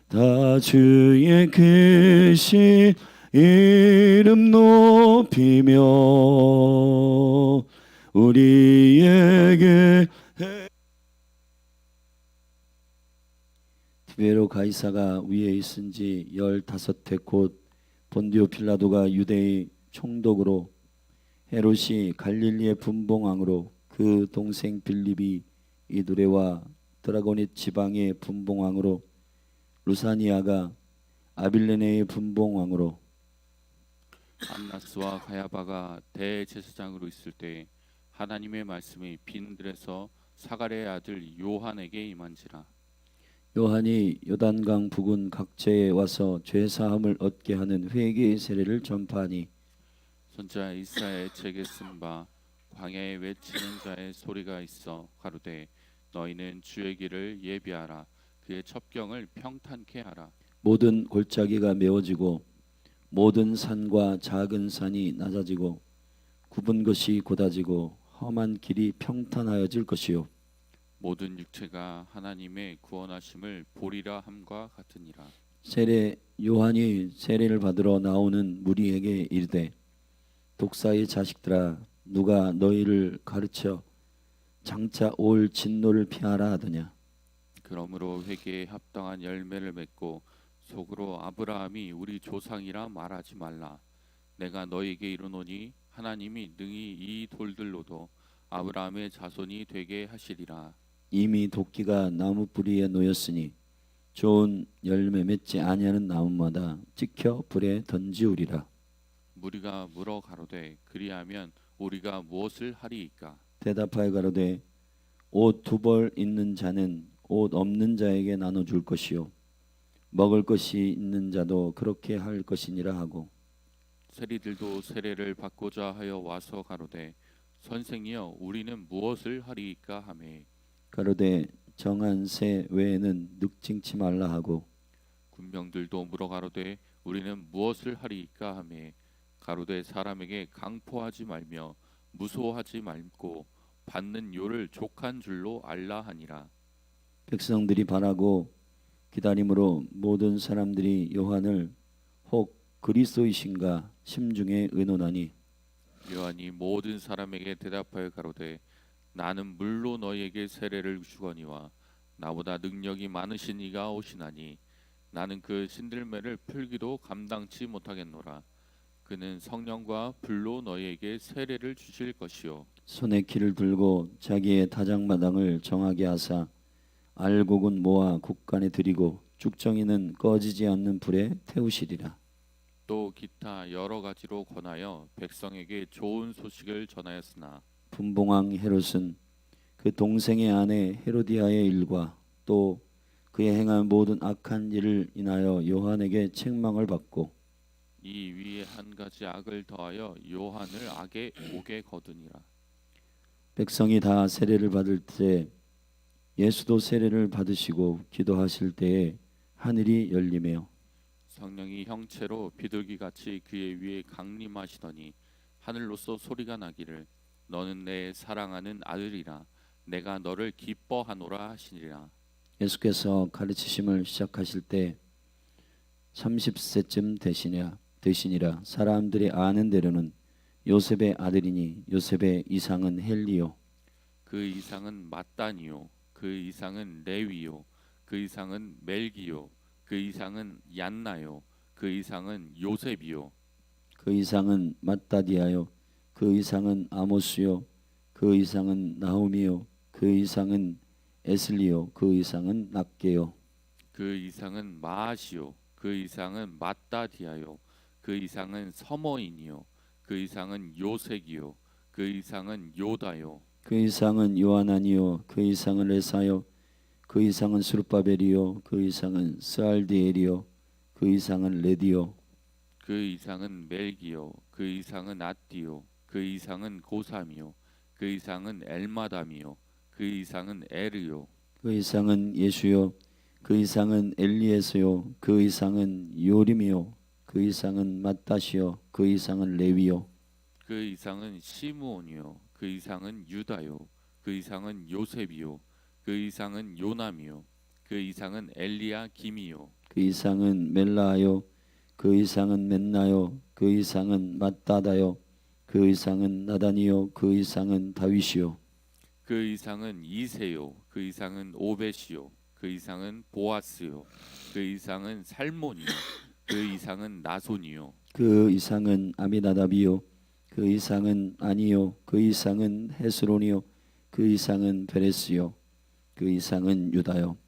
다 주의 크신 이름 높이며 우리에게 티베로 가이사가 위에 있은지 15해 곧 본디오 필라도가 유대의 총독으로 헤롯이 갈릴리의 분봉왕으로 그 동생 빌립이 이두레와 드라고닛 지방의 분봉왕으로 루사니아가 아빌레네의 분봉왕으로 안나스와 가야바가 대제사장으로 있을 때 하나님의 말씀이 빈들에서 사가랴의 아들 요한에게 임한지라. 요한이 요단강 부근 각지에 와서 죄 사함을 얻게 하는 회개의 세례를 전파하니 선자 이사야의 책에 쓴 바 광야에 외치는 자의 소리가 있어 가로되 너희는 주의 길을 예비하라. 그의 첩경을 평탄케 하라. 모든 골짜기가 메워지고 모든 산과 작은 산이 낮아지고 굽은 것이 곧아지고 험한 길이 평탄하여질 것이요 모든 육체가 하나님의 구원하심을 보리라 함과 같으니라. 세례 요한이 세례를 받으러 나오는 무리에게 이르되 독사의 자식들아 누가 너희를 가르쳐 장차 올 진노를 피하라 하더냐. 그러므로 회개에 합당한 열매를 맺고 속으로 아브라함이 우리 조상이라 말하지 말라. 내가 너희에게 이르노니 하나님이 능히 이 돌들로도 아브라함의 자손이 되게 하시리라. 이미 도끼가 나무 뿌리에 놓였으니 좋은 열매 맺지 아니하는 나무마다 찍혀 불에 던지우리라. 무리가 물어 가로되 그리하면 우리가 무엇을 하리이까? 대답하여 가로되 옷 2벌 있는 자는 옷 없는 자에게 나눠줄 것이요 먹을 것이 있는 자도 그렇게 할 것이니라 하고 세리들도 세례를 받고자 하여 와서 가로되 선생이여 우리는 무엇을 하리이까 하매 가로되 정한 새 외에는 늑징치 말라 하고 군병들도 물어 가로되 우리는 무엇을 하리이까 하매 가로되 사람에게 강포하지 말며 무소하지 말고 받는 요를 족한 줄로 알라 하니라. 백성들이 바라고 기다림으로 모든 사람들이 요한을 혹 그리스도이신가 심중에 의논하니 요한이 모든 사람에게 대답하여 가로되 나는 물로 너희에게 세례를 주거니와 나보다 능력이 많으신 이가 오시나니 나는 그 신들매를 풀기도 감당치 못하겠노라. 그는 성령과 불로 너희에게 세례를 주실 것이요 손에 키를 들고 자기의 타작마당을 정하게 하사 알곡은 모아 국간에 들이고 쭉정이는 꺼지지 않는 불에 태우시리라. 또 기타 여러 가지로 권하여 백성에게 좋은 소식을 전하였으나 분봉왕 헤롯은 그 동생의 아내 헤로디아의 일과 또 그의 행한 모든 악한 일을 인하여 요한에게 책망을 받고 이 위에 한 가지 악을 더하여 요한을 악에 옥에 거두니라. 백성이 다 세례를 받을 때 예수도 세례를 받으시고 기도하실 때에 하늘이 열리며 성령이 형체로 비둘기같이 그의 위에 강림하시더니 하늘로서 소리가 나기를 너는 내 사랑하는 아들이라 내가 너를 기뻐하노라 하시니라. 예수께서 가르치심을 시작하실 때 30세쯤 되시니라. 사람들이 아는 대로는 요셉의 아들이니 요셉의 이상은 헬리요 그 이상은 mat단이요 그 이상은 레위요 그 이상은 멜기요 그 이상은 얀나요 그 이상은 요셉이요 그 이상은 맏다디아요 그 이상은 아모스요 그 이상은 나홈이요 그 이상은 에슬리요 그 이상은 낫게요 그 이상은 마아시요 그 이상은 맏다디아요 그 이상은 서머인이요 그 이상은 요색이요 그 이상은 요다요 그 이상은 요하나니요 그 이상은 레사요 그 이상은 스룹바벨이요 그 이상은 스알디엘이요 그 이상은 레디요 그 이상은 멜기요 그 이상은 아띠요 그 이상은 고삼이요 그 이상은 엘마담이요 그 이상은 에르요 그 이상은 예수요 그 이상은 엘리에스요 그 이상은 요림이요 그 이상은 맏다시요 그 이상은 레위요 그 이상은 시므온이요 그 이상은 유다요 그 이상은 요셉이요 그 이상은 요남이요 그 이상은 엘리야 김이요 그 이상은 멜라요, 그 이상은 맨나요, 그 이상은 맏다다요, 그 이상은 나단이요, 그 이상은 다윗이요. 그 이상은 이세요 그 이상은 오벳이요 그 이상은 보아스요 그 이상은 살몬이요 그 이상은 나손이요 그 이상은 아미나답이요, 그 이상은 아니요, 그 이상은 헤스론이요, 그 이상은 베레스요, 그 이상은 유다요.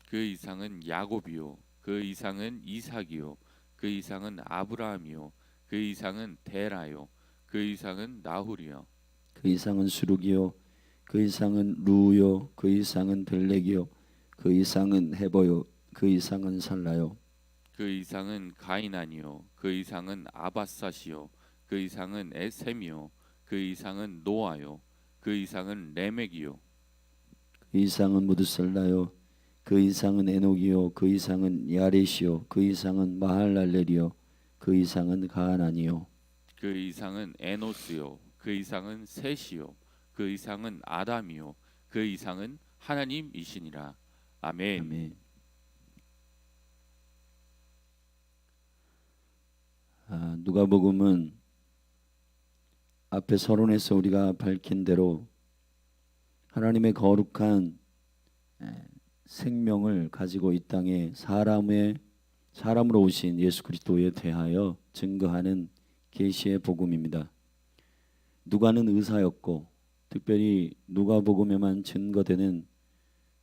그 이상은 야곱이요 그 이상은 이삭이요 그 이상은 아브라함이요 그 이상은 데라요 그 이상은 나훌이요 그 이상은 수룩이요, 그 이상은 루요, 그 이상은 벨렉이요, 그 이상은 헤버요, 그 이상은 살라요. 그 이상은 가이난이요 그 이상은 아바삿이요 그 이상은 에셈이요 그 이상은 노아요 그 이상은 레멕이요 그 이상은 무드살라요, 그 이상은 에녹이요, 그 이상은 야렛이요, 그 이상은 마할랄렐이요, 그 이상은 가하나니요. 그 이상은 에노스요 그 이상은 셋이요 그 이상은 아담이요 그 이상은 하나님이시니라 아멘. 아멘. 누가복음은 앞에 서론에서 우리가 밝힌 대로 하나님의 거룩한 생명을 가지고 이 땅에 사람으로 오신 예수 그리스도에 대하여 증거하는 계시의 복음입니다. 누가는 의사였고 특별히 누가복음에만 증거되는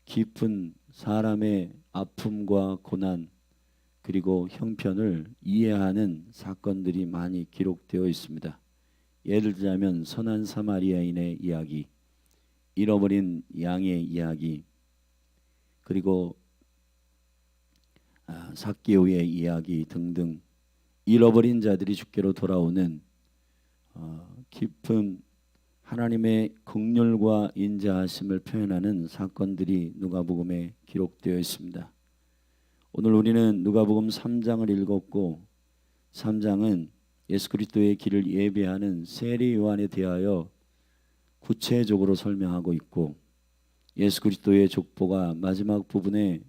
깊은 사람의 아픔과 고난 그리고 형편을 이해하는 사건들이 많이 기록되어 있습니다. 예를 들자면 선한 사마리아인의 이야기, 잃어버린 양의 이야기, 그리고 삭개오의 이야기 등등 잃어버린 자들이 주께로 돌아오는 깊은 하나님의 긍휼과 인자하심을 표현하는 사건들이 누가복음에 기록되어 있습니다. 오늘 우리는 누가복음 3장을 읽었고 3장은 예수 그리스도의 길을 예배하는 세례 요한에 대하여 구체적으로 설명하고 있고 예수 그리스도의 족보가 마지막 부분에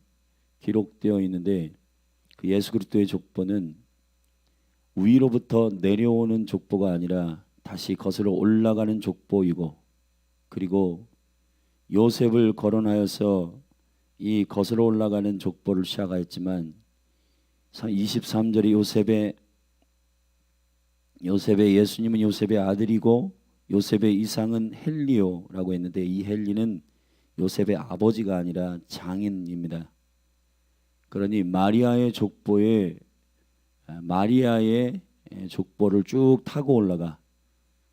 기록되어 있는데 그 예수 그리스도의 족보는 위로부터 내려오는 족보가 아니라 다시 거슬러 올라가는 족보이고 그리고 요셉을 거론하여서 이 거슬러 올라가는 족보를 시작하였지만 23절이 요셉의 예수님은 요셉의 아들이고 요셉의 이상은 헬리오라고 했는데 이 헬리는 요셉의 아버지가 아니라 장인입니다. 그러니 마리아의 족보를 쭉 타고 올라가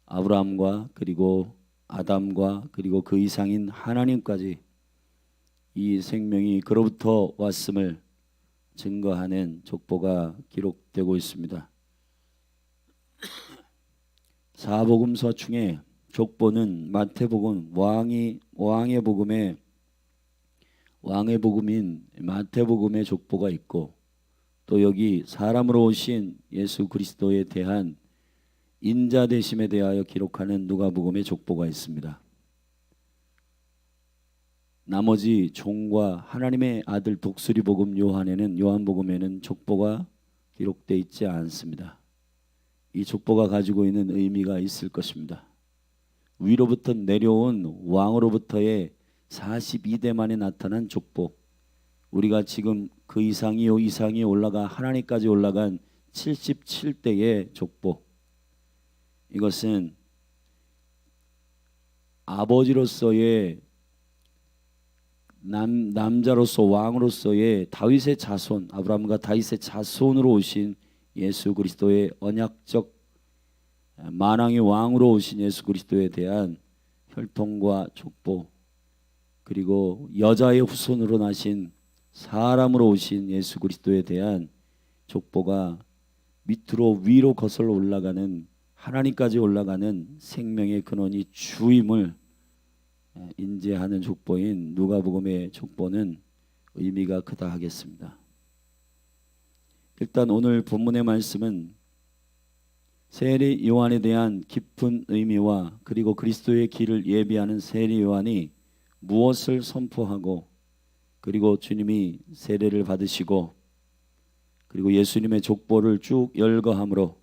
아브라함과 그리고 아담과 그리고 그 이상인 하나님까지 이 생명이 그로부터 왔음을 증거하는 족보가 기록되고 있습니다. 사복음서 중에 족보는 마태복음 왕의 복음인 마태복음의 족보가 있고 또 여기 사람으로 오신 예수 그리스도에 대한 인자 되심에 대하여 기록하는 누가복음의 족보가 있습니다. 나머지 종과 하나님의 아들 독수리 복음 요한복음에는 족보가 기록되어 있지 않습니다. 이 족보가 가지고 있는 의미가 있을 것입니다. 위로부터 내려온 왕으로부터의 42대 만에 나타난 족보, 우리가 지금 그 이상이 올라가 하나님까지 올라간 77대의 족보, 이것은 아버지로서의 남자로서 왕으로서의 다윗의 자손, 아브라함과 다윗의 자손으로 오신 예수 그리스도의 언약적 만왕의 왕으로 오신 예수 그리스도에 대한 혈통과 족보, 그리고 여자의 후손으로 나신 사람으로 오신 예수 그리스도에 대한 족보가 밑으로 위로 거슬러 올라가는 하나님까지 올라가는 생명의 근원이 주임을 인지하는 족보인 누가복음의 족보는 의미가 크다 하겠습니다. 일단 오늘 본문의 말씀은 세례 요한에 대한 깊은 의미와 그리고 그리스도의 길을 예비하는 세례 요한이 무엇을 선포하고 그리고 주님이 세례를 받으시고 그리고 예수님의 족보를 쭉 열거함으로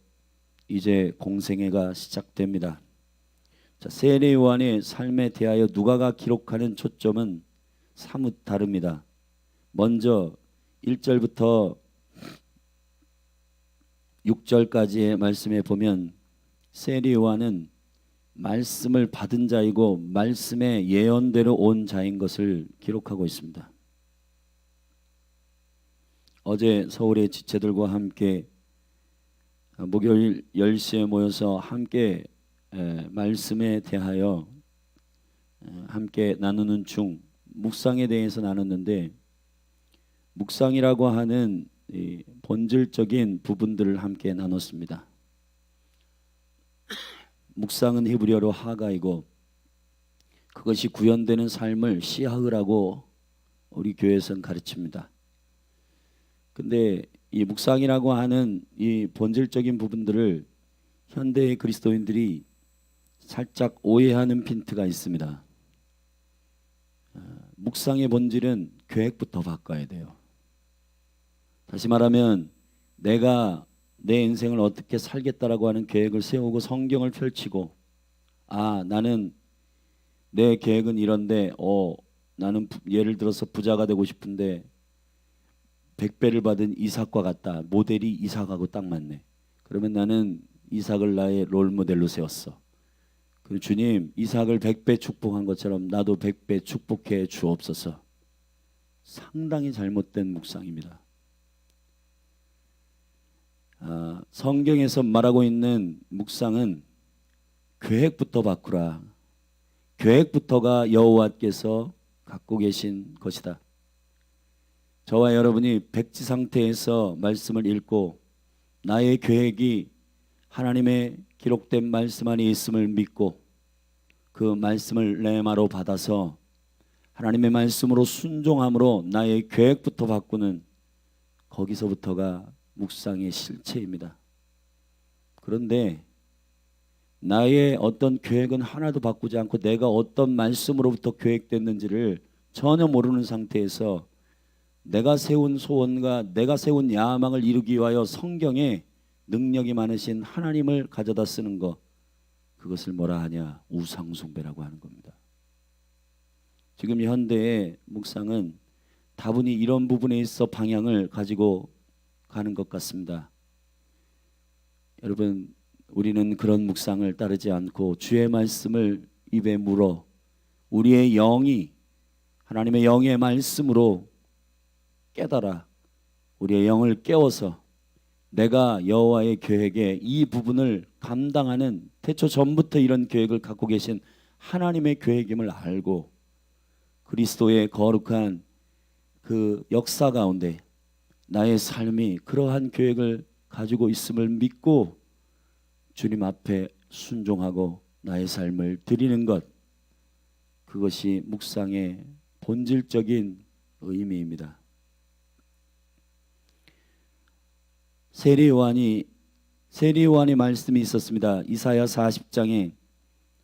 이제 공생애가 시작됩니다. 자, 세례 요한의 삶에 대하여 누가가 기록하는 초점은 사뭇 다릅니다. 먼저 1절부터 6절까지의 말씀에 보면 세례 요한은 말씀을 받은 자이고 말씀의 예언대로 온 자인 것을 기록하고 있습니다. 어제 서울의 지체들과 함께 목요일 10시에 모여서 함께 말씀에 대하여 함께 나누는 중 묵상에 대해서 나눴는데 묵상이라고 하는 이 본질적인 부분들을 함께 나눴습니다. 묵상은 히브리어로 하가이고 그것이 구현되는 삶을 시하으라고 우리 교회에서는 가르칩니다. 근데 이 묵상이라고 하는 이 본질적인 부분들을 현대의 그리스도인들이 살짝 오해하는 핀트가 있습니다. 묵상의 본질은 계획부터 바꿔야 돼요. 다시 말하면 내가 내 인생을 어떻게 살겠다라고 하는 계획을 세우고 성경을 펼치고 나는 내 계획은 이런데 나는 예를 들어서 부자가 되고 싶은데 100배를 받은 이삭과 같다. 모델이 이삭하고 딱 맞네. 그러면 나는 이삭을 나의 롤모델로 세웠어. 그리고 주님 이삭을 100배 축복한 것처럼 나도 100배 축복해 주옵소서. 상당히 잘못된 묵상입니다. 성경에서 말하고 있는 묵상은 계획부터 바꾸라. 계획부터가 여호와께서 갖고 계신 것이다. 저와 여러분이 백지 상태에서 말씀을 읽고 나의 계획이 하나님의 기록된 말씀 안에 있음을 믿고 그 말씀을 레마로 받아서 하나님의 말씀으로 순종함으로 나의 계획부터 바꾸는 거기서부터가 묵상의 실체입니다. 그런데 나의 어떤 계획은 하나도 바꾸지 않고 내가 어떤 말씀으로부터 계획됐는지를 전혀 모르는 상태에서 내가 세운 소원과 내가 세운 야망을 이루기 위하여 성경에 능력이 많으신 하나님을 가져다 쓰는 것, 그것을 뭐라 하냐? 우상숭배라고 하는 겁니다. 지금 현대의 묵상은 다분히 이런 부분에 있어 방향을 가지고 가는 것 같습니다. 여러분, 우리는 그런 묵상을 따르지 않고 주의 말씀을 입에 물어 우리의 영이 하나님의 영의 말씀으로 깨달아 우리의 영을 깨워서 내가 여호와의 계획에 이 부분을 감당하는 태초 전부터 이런 계획을 갖고 계신 하나님의 계획임을 알고 그리스도의 거룩한 그 역사 가운데 나의 삶이 그러한 계획을 가지고 있음을 믿고 주님 앞에 순종하고 나의 삶을 드리는 것, 그것이 묵상의 본질적인 의미입니다. 세례 요한의 말씀이 있었습니다. 이사야 40장에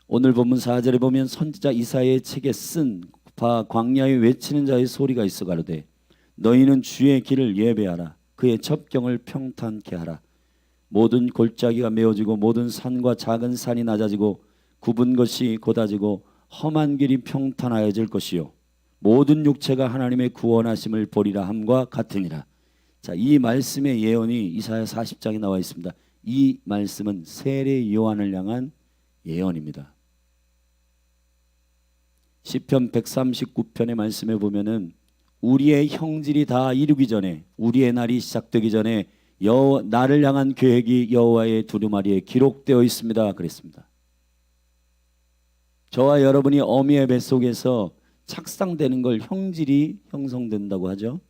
오늘 본문 4절에 보면 선지자 이사야의 책에 쓴 바 광야에 외치는 자의 소리가 있어 가로되 너희는 주의 길을 예배하라. 그의 첩경을 평탄케 하라. 모든 골짜기가 메어지고 모든 산과 작은 산이 낮아지고 굽은 것이 곧아지고 험한 길이 평탄하여질 것이요 모든 육체가 하나님의 구원하심을 보리라 함과 같으니라. 자, 이 말씀의 예언이 이사야 40장에 나와 있습니다. 이 말씀은 세례 요한을 향한 예언입니다. 시편 139편의 말씀에 보면은 우리의 형질이 다 이루기 전에, 우리의 날이 시작되기 전에 나를 향한 계획이 여호와의 두루마리에 기록되어 있습니다. 그랬습니다. 저와 여러분이 어미의 뱃속에서 착상되는 걸 형질이 형성된다고 하죠.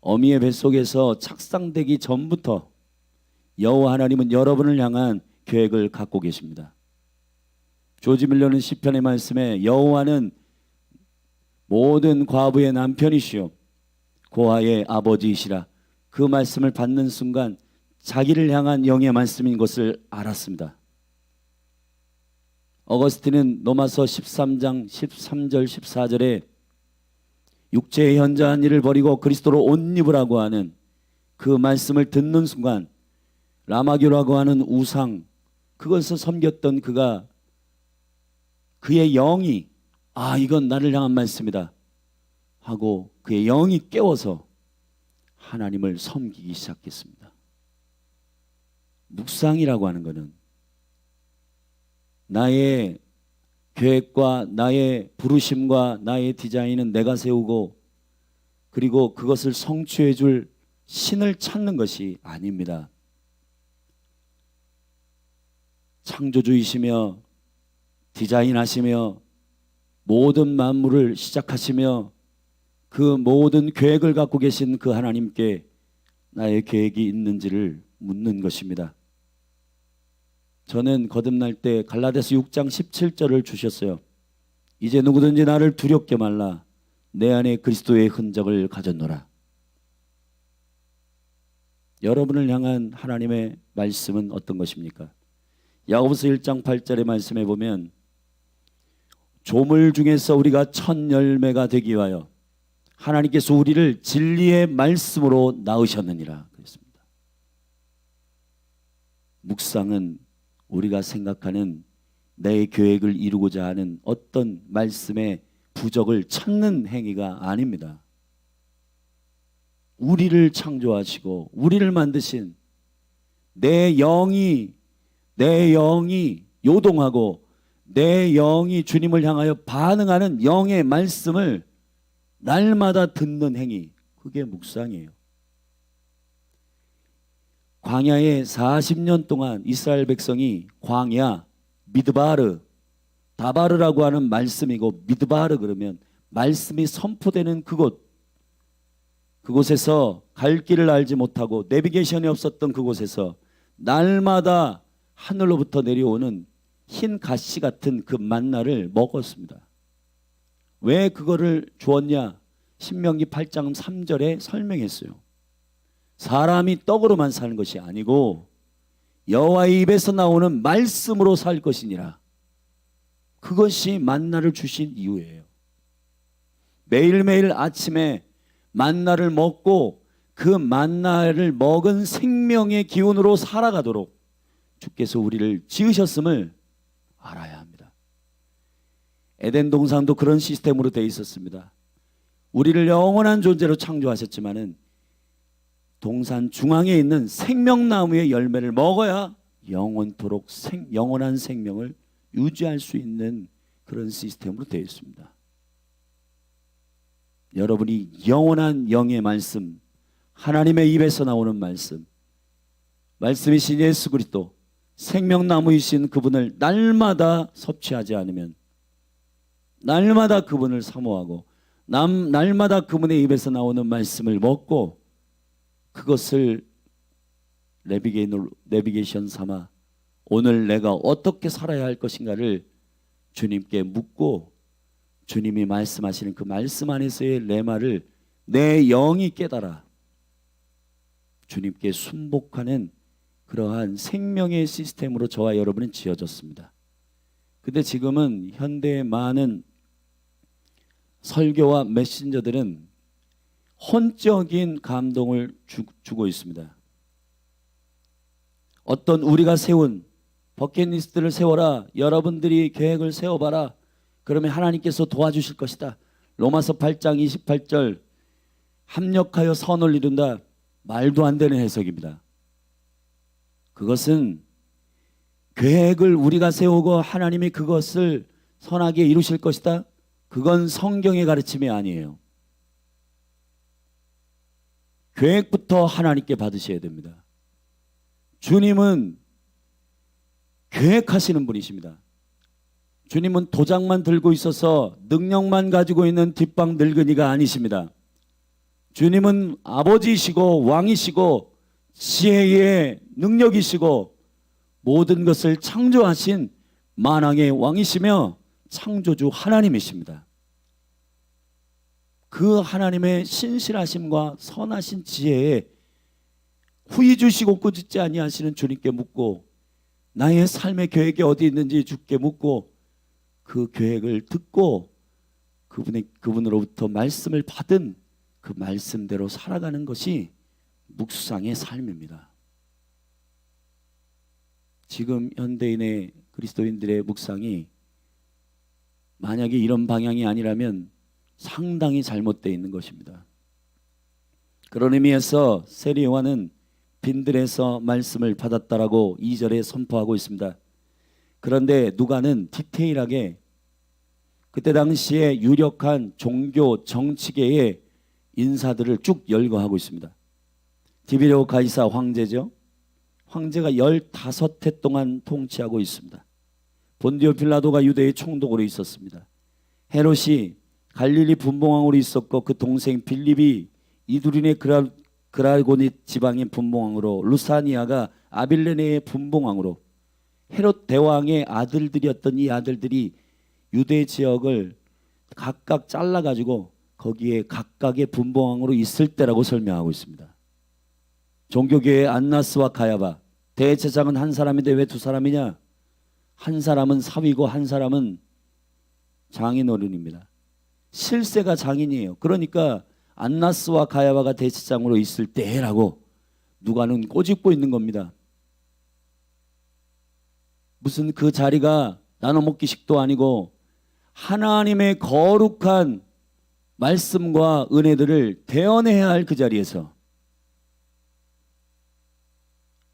어미의 뱃속에서 착상되기 전부터 여호와 하나님은 여러분을 향한 계획을 갖고 계십니다. 조지 밀러는 시편의 말씀에 여호와는 모든 과부의 남편이시오 고아의 아버지이시라. 그 말씀을 받는 순간 자기를 향한 영의 말씀인 것을 알았습니다. 어거스틴은 로마서 13장 13절 14절에 육체의 현저한 일을 버리고 그리스도로 옷 입으라고 하는 그 말씀을 듣는 순간 라마교라고 하는 우상, 그것을 섬겼던 그가, 그의 영이 이건 나를 향한 말씀이다 하고 그의 영이 깨워서 하나님을 섬기기 시작했습니다. 묵상이라고 하는 것은 나의 계획과 나의 부르심과 나의 디자인은 내가 세우고 그리고 그것을 성취해 줄 신을 찾는 것이 아닙니다. 창조주이시며 디자인하시며 모든 만물을 시작하시며 그 모든 계획을 갖고 계신 그 하나님께 나의 계획이 있는지를 묻는 것입니다. 저는 거듭날 때 갈라디아서 6장 17절을 주셨어요. 이제 누구든지 나를 두렵게 말라. 내 안에 그리스도의 흔적을 가졌노라. 여러분을 향한 하나님의 말씀은 어떤 것입니까? 야고보서 1장 8절의 말씀에 보면 조물 중에서 우리가 첫 열매가 되기 위하여 하나님께서 우리를 진리의 말씀으로 낳으셨느니라 그랬습니다. 묵상은 우리가 생각하는 내 계획을 이루고자 하는 어떤 말씀의 부적을 찾는 행위가 아닙니다. 우리를 창조하시고 우리를 만드신 내 영이 요동하고 내 영이 주님을 향하여 반응하는 영의 말씀을 날마다 듣는 행위, 그게 묵상이에요. 광야에 40년 동안 이스라엘 백성이 광야, 미드바르, 다바르라고 하는 말씀이고, 미드바르 그러면 말씀이 선포되는 그곳에서 갈 길을 알지 못하고 내비게이션이 없었던 그곳에서 날마다 하늘로부터 내려오는 흰 가시 같은 그 만나를 먹었습니다. 왜 그거를 주었냐? 신명기 8장 3절에 설명했어요. 사람이 떡으로만 사는 것이 아니고 여호와의 입에서 나오는 말씀으로 살 것이니라. 그것이 만나를 주신 이유예요. 매일매일 아침에 만나를 먹고 그 만나를 먹은 생명의 기운으로 살아가도록 주께서 우리를 지으셨음을 알아야 합니다. 에덴 동산도 그런 시스템으로 되어 있었습니다. 우리를 영원한 존재로 창조하셨지만은 동산 중앙에 있는 생명나무의 열매를 먹어야 영원토록 영원한 생명을 유지할 수 있는 그런 시스템으로 되어 있습니다. 여러분이 영원한 영의 말씀, 하나님의 입에서 나오는 말씀이신 예수 그리스도, 생명나무이신 그분을 날마다 섭취하지 않으면, 날마다 그분을 사모하고 날마다 그분의 입에서 나오는 말씀을 먹고 그것을 내비게이션 삼아 오늘 내가 어떻게 살아야 할 것인가를 주님께 묻고 주님이 말씀하시는 그 말씀 안에서의 레마를 내 영이 깨달아 주님께 순복하는 그러한 생명의 시스템으로 저와 여러분은 지어졌습니다. 근데 지금은 현대의 많은 설교와 메신저들은 혼적인 감동을 주고 있습니다. 어떤 우리가 세운 버킷리스트를 세워라, 여러분들이 계획을 세워봐라, 그러면 하나님께서 도와주실 것이다. 로마서 8장 28절 합력하여 선을 이룬다. 말도 안 되는 해석입니다. 그것은 계획을 우리가 세우고 하나님이 그것을 선하게 이루실 것이다. 그건 성경의 가르침이 아니에요. 계획부터 하나님께 받으셔야 됩니다. 주님은 계획하시는 분이십니다. 주님은 도장만 들고 있어서 능력만 가지고 있는 뒷방 늙은이가 아니십니다. 주님은 아버지이시고 왕이시고 지혜의 능력이시고 모든 것을 창조하신 만왕의 왕이시며 창조주 하나님이십니다. 그 하나님의 신실하심과 선하신 지혜에 후히 주시고 꾸짖지 아니하시는 주님께 묻고 나의 삶의 계획이 어디 있는지 주께 묻고 그 계획을 듣고 그분으로부터 말씀을 받은 그 말씀대로 살아가는 것이 묵상의 삶입니다. 지금 현대인의 그리스도인들의 묵상이 만약에 이런 방향이 아니라면 상당히 잘못되어 있는 것입니다. 그런 의미에서 세리 요한은 빈들에서 말씀을 받았다라고 2절에 선포하고 있습니다. 그런데 누가는 디테일하게 그때 당시에 유력한 종교 정치계의 인사들을 쭉 열거하고 있습니다. 디베리오 가이사 황제죠. 황제가 15해 동안 통치하고 있습니다. 본디오 빌라도가 유대의 총독으로 있었습니다. 헤롯이 갈릴리 분봉왕으로 있었고 그 동생 빌립이 이두린의 그라고니 지방의 분봉왕으로, 루사니아가 아빌레네의 분봉왕으로, 헤롯 대왕의 아들들이었던 이 아들들이 유대 지역을 각각 잘라가지고 거기에 각각의 분봉왕으로 있을 때라고 설명하고 있습니다. 종교계의 안나스와 가야바, 대제사장은 한 사람인데 왜 두 사람이냐? 한 사람은 사위고 한 사람은 장인어른입니다. 실세가 장인이에요. 그러니까 안나스와 가야바가 대제사장으로 있을 때라고 누가는 꼬집고 있는 겁니다. 무슨 그 자리가 나눠 먹기식도 아니고 하나님의 거룩한 말씀과 은혜들을 대언해야 할 그 자리에서,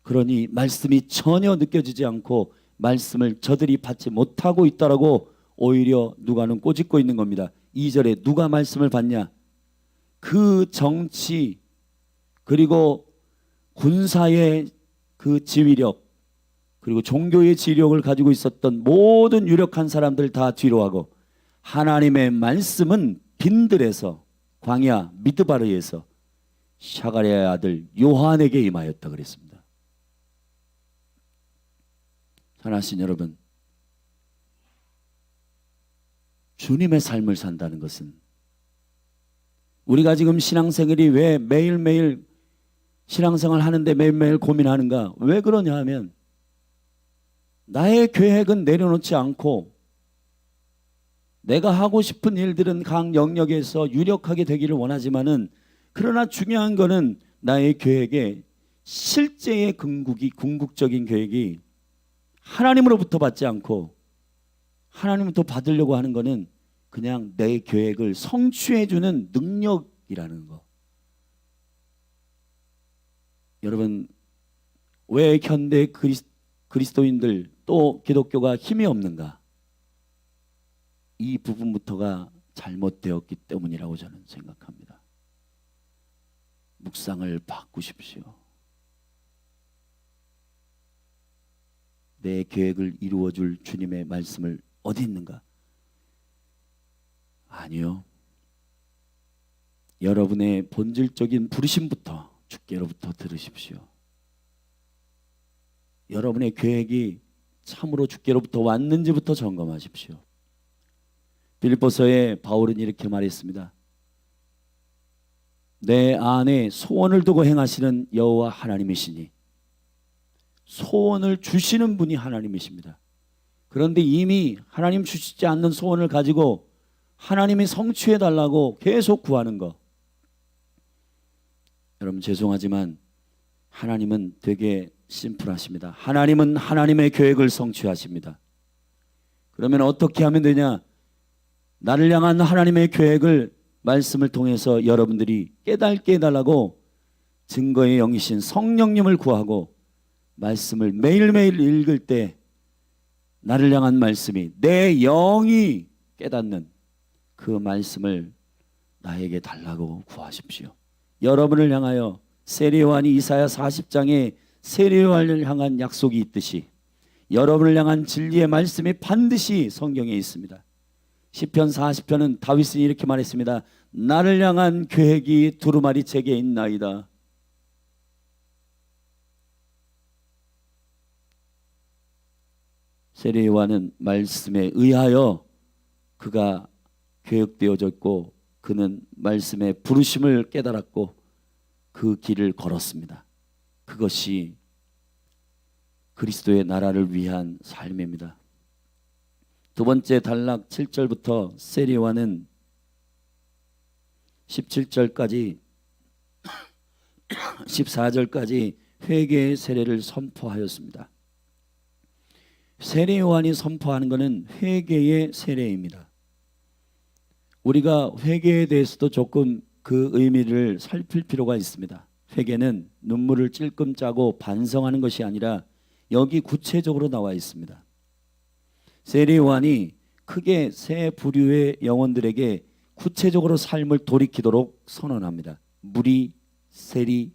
그러니 말씀이 전혀 느껴지지 않고 말씀을 저들이 받지 못하고 있다라고 오히려 누가는 꼬집고 있는 겁니다. 2절에 누가 말씀을 받냐? 그 정치 그리고 군사의 그 지휘력 그리고 종교의 지력을 가지고 있었던 모든 유력한 사람들 다 뒤로하고 하나님의 말씀은 빈들에서 광야 미드바르에서 샤가랴의 아들 요한에게 임하였다 그랬습니다. 사랑하신 여러분, 주님의 삶을 산다는 것은 우리가 지금 신앙생활이 왜 매일매일 신앙생활 하는데 매일매일 고민하는가? 왜 그러냐 하면 나의 계획은 내려놓지 않고 내가 하고 싶은 일들은 각 영역에서 유력하게 되기를 원하지만은, 그러나 중요한 거는 나의 계획의 실제의 궁극적인 계획이 하나님으로부터 받지 않고 하나님부터 받으려고 하는 거는 그냥 내 계획을 성취해주는 능력이라는 거. 여러분, 왜 현대 그리스도인들 또 기독교가 힘이 없는가? 이 부분부터가 잘못되었기 때문이라고 저는 생각합니다. 묵상을 바꾸십시오. 내 계획을 이루어줄 주님의 말씀을 어디 있는가? 아니요. 여러분의 본질적인 부르심부터 주께로부터 들으십시오. 여러분의 계획이 참으로 주께로부터 왔는지부터 점검하십시오. 빌립보서에 바울은 이렇게 말했습니다. 내 안에 소원을 두고 행하시는 여호와 하나님이시니, 소원을 주시는 분이 하나님이십니다. 그런데 이미 하나님 주시지 않는 소원을 가지고 하나님이 성취해 달라고 계속 구하는 거, 여러분 죄송하지만 하나님은 되게 심플하십니다. 하나님은 하나님의 계획을 성취하십니다. 그러면 어떻게 하면 되냐? 나를 향한 하나님의 계획을 말씀을 통해서 여러분들이 깨닫게 해달라고 증거의 영이신 성령님을 구하고 말씀을 매일매일 읽을 때 나를 향한 말씀이 내 영이 깨닫는 그 말씀을 나에게 달라고 구하십시오. 여러분을 향하여 세례 요한이 이사야 40장에 세례 요한을 향한 약속이 있듯이 여러분을 향한 진리의 말씀이 반드시 성경에 있습니다. 시편 40편은 다윗이 이렇게 말했습니다. 나를 향한 계획이 두루마리 책에 있나이다. 세례 요한은 말씀에 의하여 그가 계획되어졌고 그는 말씀의 부르심을 깨달았고 그 길을 걸었습니다. 그것이 그리스도의 나라를 위한 삶입니다. 두 번째 단락 7절부터 세리와는 17절까지 14절까지 회개의 세례를 선포하였습니다. 세례 요한이 선포하는 것은 회개의 세례입니다. 우리가 회개에 대해서도 조금 그 의미를 살필 필요가 있습니다. 회개는 눈물을 찔끔 짜고 반성하는 것이 아니라 여기 구체적으로 나와 있습니다. 세례 요한이 크게 세 부류의 영혼들에게 구체적으로 삶을 돌이키도록 선언합니다. 무리, 세리,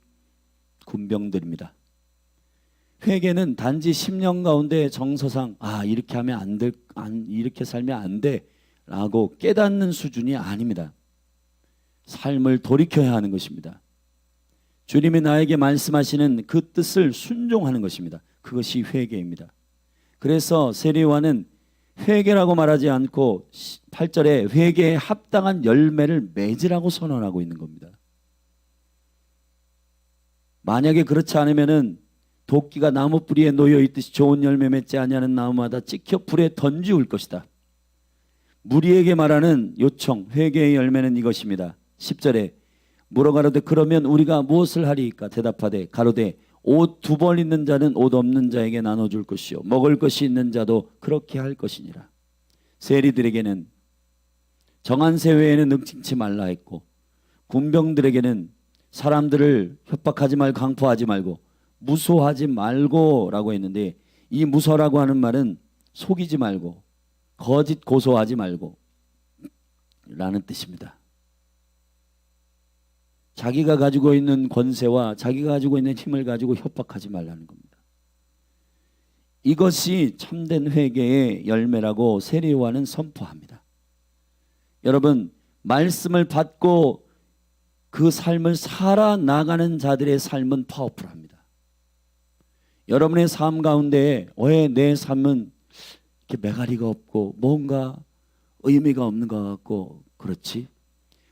군병들입니다. 회개는 단지 10년 가운데 정서상 이렇게 하면 안 돼, 이렇게 살면 안 돼라고 깨닫는 수준이 아닙니다. 삶을 돌이켜야 하는 것입니다. 주님이 나에게 말씀하시는 그 뜻을 순종하는 것입니다. 그것이 회개입니다. 그래서 세례 요한은 회개라고 말하지 않고 8절에 회개에 합당한 열매를 맺으라고 선언하고 있는 겁니다. 만약에 그렇지 않으면은 도끼가 나무 뿌리에 놓여 있듯이 좋은 열매 맺지 아니하는 나무마다 찍혀 불에 던지울 것이다. 무리에게 말하는 요청, 회개의 열매는 이것입니다. 10절에 물어가로되 그러면 우리가 무엇을 하리이까? 대답하되 가로되 옷 2벌 있는 자는 옷 없는 자에게 나눠줄 것이요 먹을 것이 있는 자도 그렇게 할 것이니라. 세리들에게는 정한 세 외에는 능칭치 말라 했고 군병들에게는 사람들을 협박하지 말고 강포하지 말고 무소하지 말고 라고 했는데, 이 무소라고 하는 말은 속이지 말고 거짓 고소하지 말고 라는 뜻입니다. 자기가 가지고 있는 권세와 자기가 가지고 있는 힘을 가지고 협박하지 말라는 겁니다. 이것이 참된 회개의 열매라고 세례 요한은 선포합니다. 여러분, 말씀을 받고 그 삶을 살아나가는 자들의 삶은 파워풀합니다. 여러분의 삶 가운데 왜 내 삶은 이렇게 매가리가 없고 뭔가 의미가 없는 것 같고 그렇지?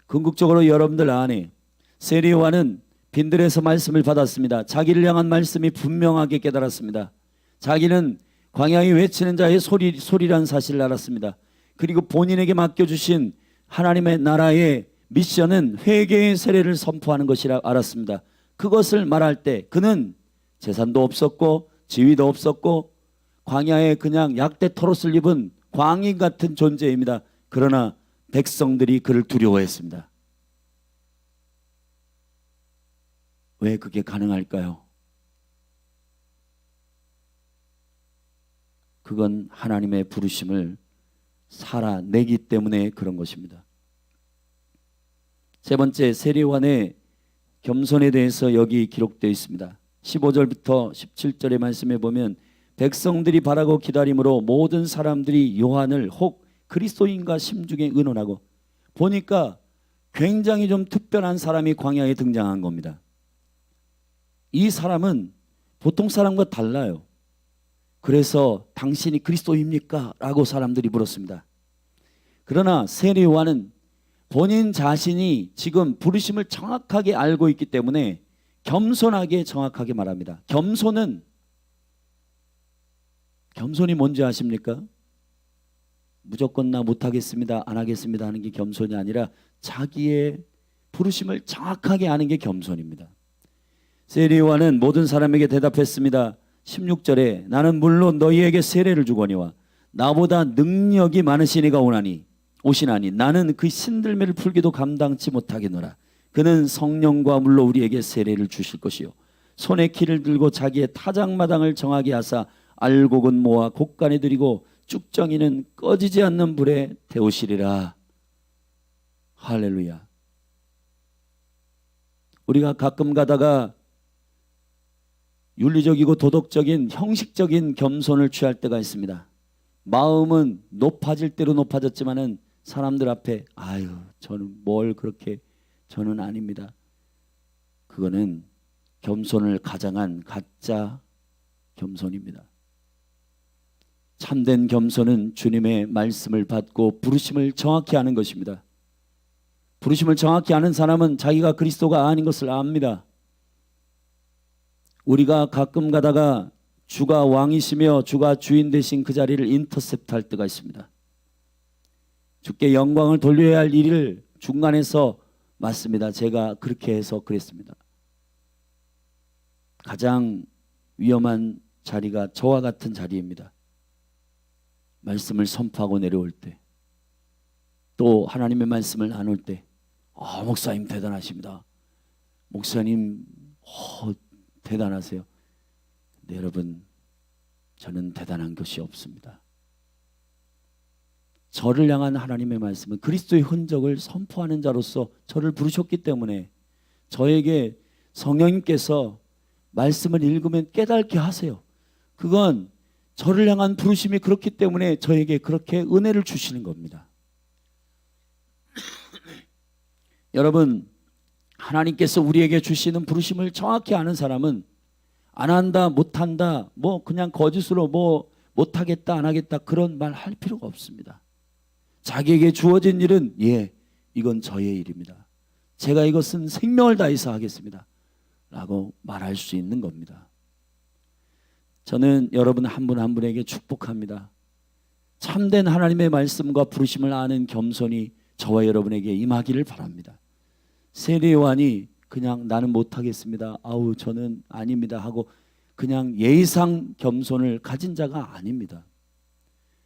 궁극적으로 여러분들 안에 세례 요한은 빈들에서 말씀을 받았습니다. 자기를 향한 말씀이 분명하게 깨달았습니다. 자기는 광야에 외치는 자의 소리란 사실을 알았습니다. 그리고 본인에게 맡겨주신 하나님의 나라의 미션은 회개의 세례를 선포하는 것이라 알았습니다. 그것을 말할 때 그는 재산도 없었고 지위도 없었고 광야에 그냥 약대 털옷을 입은 광인 같은 존재입니다. 그러나 백성들이 그를 두려워했습니다. 왜 그게 가능할까요? 그건 하나님의 부르심을 살아내기 때문에 그런 것입니다. 세 번째, 세례 요한의 겸손에 대해서 여기 기록되어 있습니다. 15절부터 17절의 말씀에 보면 백성들이 바라고 기다림으로 모든 사람들이 요한을 혹 그리스도인가 심중에 의논하고, 보니까 굉장히 좀 특별한 사람이 광야에 등장한 겁니다. 이 사람은 보통 사람과 달라요. 그래서 당신이 그리스도입니까? 라고 사람들이 물었습니다. 그러나 세례 요한은 본인 자신이 지금 부르심을 정확하게 알고 있기 때문에 겸손하게 정확하게 말합니다. 겸손이 뭔지 아십니까? 무조건 나 못하겠습니다, 안 하겠습니다 하는 게 겸손이 아니라 자기의 부르심을 정확하게 아는 게 겸손입니다. 세례 요한은 모든 사람에게 대답했습니다. 16절에 나는 물론 너희에게 세례를 주거니와 나보다 능력이 많으신 이가 오시나니 나는 그 신들매를 풀기도 감당치 못하겠노라. 그는 성령과 물로 우리에게 세례를 주실 것이요 손에 키를 들고 자기의 타작마당을 정하게 하사 알곡은 모아 곡간에 들이고 쭉정이는 꺼지지 않는 불에 태우시리라. 할렐루야. 우리가 가끔 가다가 윤리적이고 도덕적인 형식적인 겸손을 취할 때가 있습니다. 마음은 높아질 대로 높아졌지만은 사람들 앞에 저는 뭘 그렇게, 저는 아닙니다. 그거는 겸손을 가장한 가짜 겸손입니다. 참된 겸손은 주님의 말씀을 받고 부르심을 정확히 아는 것입니다. 부르심을 정확히 아는 사람은 자기가 그리스도가 아닌 것을 압니다. 우리가 가끔 가다가 주가 왕이시며 주가 주인 되신 그 자리를 인터셉트 할 때가 있습니다. 주께 영광을 돌려야 할 일을 중간에서 맞습니다. 제가 그렇게 해서 그랬습니다. 가장 위험한 자리가 저와 같은 자리입니다. 말씀을 선포하고 내려올 때, 또 하나님의 말씀을 나눌 때, 목사님 대단하십니다. 목사님 대단하세요. 네, 여러분, 저는 대단한 것이 없습니다. 저를 향한 하나님의 말씀은 그리스도의 흔적을 선포하는 자로서 저를 부르셨기 때문에 저에게 성령님께서 말씀을 읽으면 깨닫게 하세요. 그건 저를 향한 부르심이 그렇기 때문에 저에게 그렇게 은혜를 주시는 겁니다. 여러분, 하나님께서 우리에게 주시는 부르심을 정확히 아는 사람은 안 한다, 못 한다, 그냥 거짓으로 못 하겠다, 안 하겠다 그런 말 할 필요가 없습니다. 자기에게 주어진 일은 이건 저의 일입니다. 제가 이것은 생명을 다해서 하겠습니다. 라고 말할 수 있는 겁니다. 저는 여러분 한 분 한 분에게 축복합니다. 참된 하나님의 말씀과 부르심을 아는 겸손이 저와 여러분에게 임하기를 바랍니다. 세례 요한이 그냥 나는 못하겠습니다, 저는 아닙니다 하고 그냥 예의상 겸손을 가진 자가 아닙니다.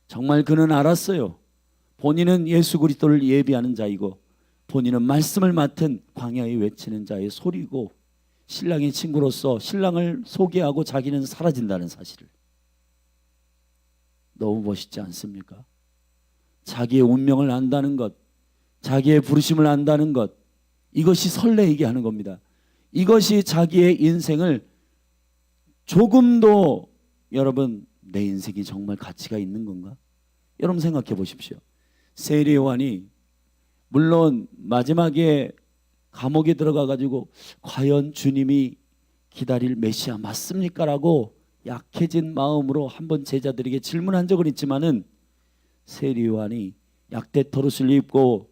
정말 그는 알았어요. 본인은 예수 그리스도를 예비하는 자이고 본인은 말씀을 맡은 광야에 외치는 자의 소리고 신랑의 친구로서 신랑을 소개하고 자기는 사라진다는 사실을. 너무 멋있지 않습니까? 자기의 운명을 안다는 것, 자기의 부르심을 안다는 것, 이것이 설레이게 하는 겁니다. 이것이 자기의 인생을 조금도, 여러분, 내 인생이 정말 가치가 있는 건가? 여러분 생각해 보십시오. 세례 요한이 물론 마지막에 감옥에 들어가 가지고 과연 주님이 기다릴 메시아 맞습니까? 라고 약해진 마음으로 한번 제자들에게 질문한 적은 있지만은 세례 요한이 약대 털옷을 입고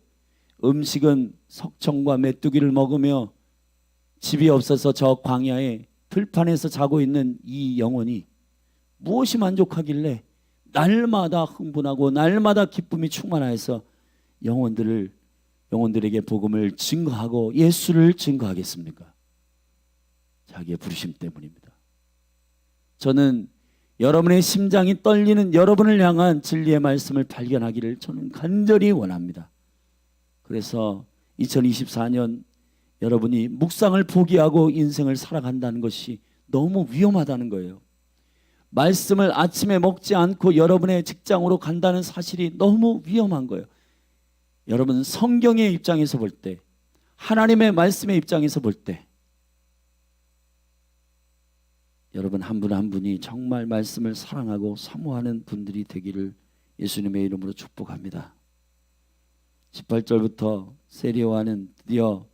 음식은 석청과 메뚜기를 먹으며 집이 없어서 저 광야에 들판에서 자고 있는 이 영혼이 무엇이 만족하길래 날마다 흥분하고 날마다 기쁨이 충만하여서 영혼들에게 복음을 증거하고 예수를 증거하겠습니까? 자기의 부르심 때문입니다. 저는 여러분의 심장이 떨리는 여러분을 향한 진리의 말씀을 발견하기를 저는 간절히 원합니다. 그래서 2024년 여러분이 묵상을 포기하고 인생을 살아간다는 것이 너무 위험하다는 거예요. 말씀을 아침에 먹지 않고 여러분의 직장으로 간다는 사실이 너무 위험한 거예요. 여러분, 성경의 입장에서 볼 때, 하나님의 말씀의 입장에서 볼 때, 여러분 한 분 한 분이 정말 말씀을 사랑하고 사모하는 분들이 되기를 예수님의 이름으로 축복합니다. 18절부터 세례 요한은 드디어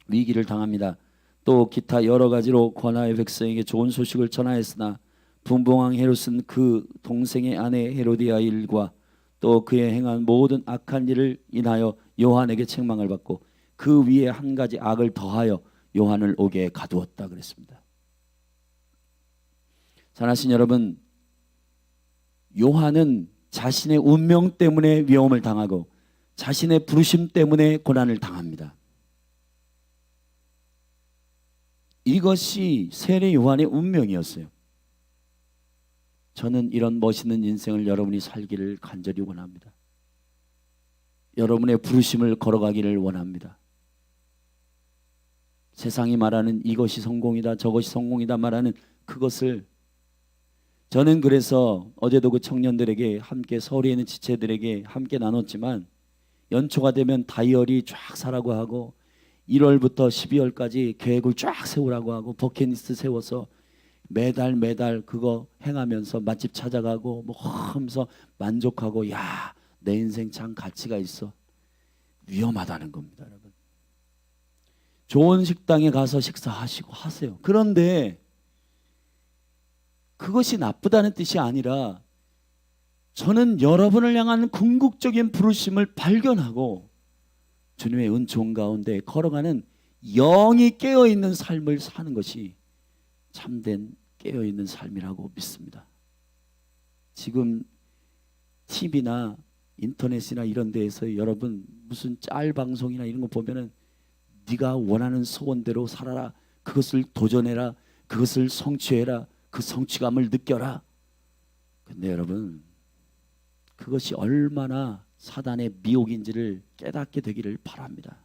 위기를 당합니다. 또 기타 여러 가지로 권하의 백성에게 좋은 소식을 전하였으나 분봉왕 헤롯은 그 동생의 아내 헤로디아 일과 또 그의 행한 모든 악한 일을 인하여 요한에게 책망을 받고 그 위에 한 가지 악을 더하여 요한을 옥에 가두었다 그랬습니다. 사랑하신 여러분, 요한은 자신의 운명 때문에 위험을 당하고 자신의 부르심 때문에 고난을 당합니다. 이것이 세례 요한의 운명이었어요. 저는 이런 멋있는 인생을 여러분이 살기를 간절히 원합니다. 여러분의 부르심을 걸어가기를 원합니다. 세상이 말하는 이것이 성공이다, 저것이 성공이다 말하는 그것을, 저는 그래서 어제도 그 청년들에게 함께 서울에 있는 지체들에게 함께 나눴지만 연초가 되면 다이어리 쫙 사라고 하고 1월부터 12월까지 계획을 쫙 세우라고 하고 버킷리스트 세워서 매달 그거 행하면서 맛집 찾아가고 하면서 만족하고, 야, 내 인생 참 가치가 있어. 위험하다는 겁니다, 여러분. 좋은 식당에 가서 식사하시고 하세요. 그런데 그것이 나쁘다는 뜻이 아니라 저는 여러분을 향한 궁극적인 부르심을 발견하고 주님의 은총 가운데 걸어가는 영이 깨어있는 삶을 사는 것이 참된 깨어있는 삶이라고 믿습니다. 지금 TV나 인터넷이나 이런 데에서 여러분 무슨 짤 방송이나 이런 거 보면은 네가 원하는 소원대로 살아라, 그것을 도전해라, 그것을 성취해라, 그 성취감을 느껴라. 근데 여러분 그것이 얼마나 사단의 미혹인지를 깨닫게 되기를 바랍니다.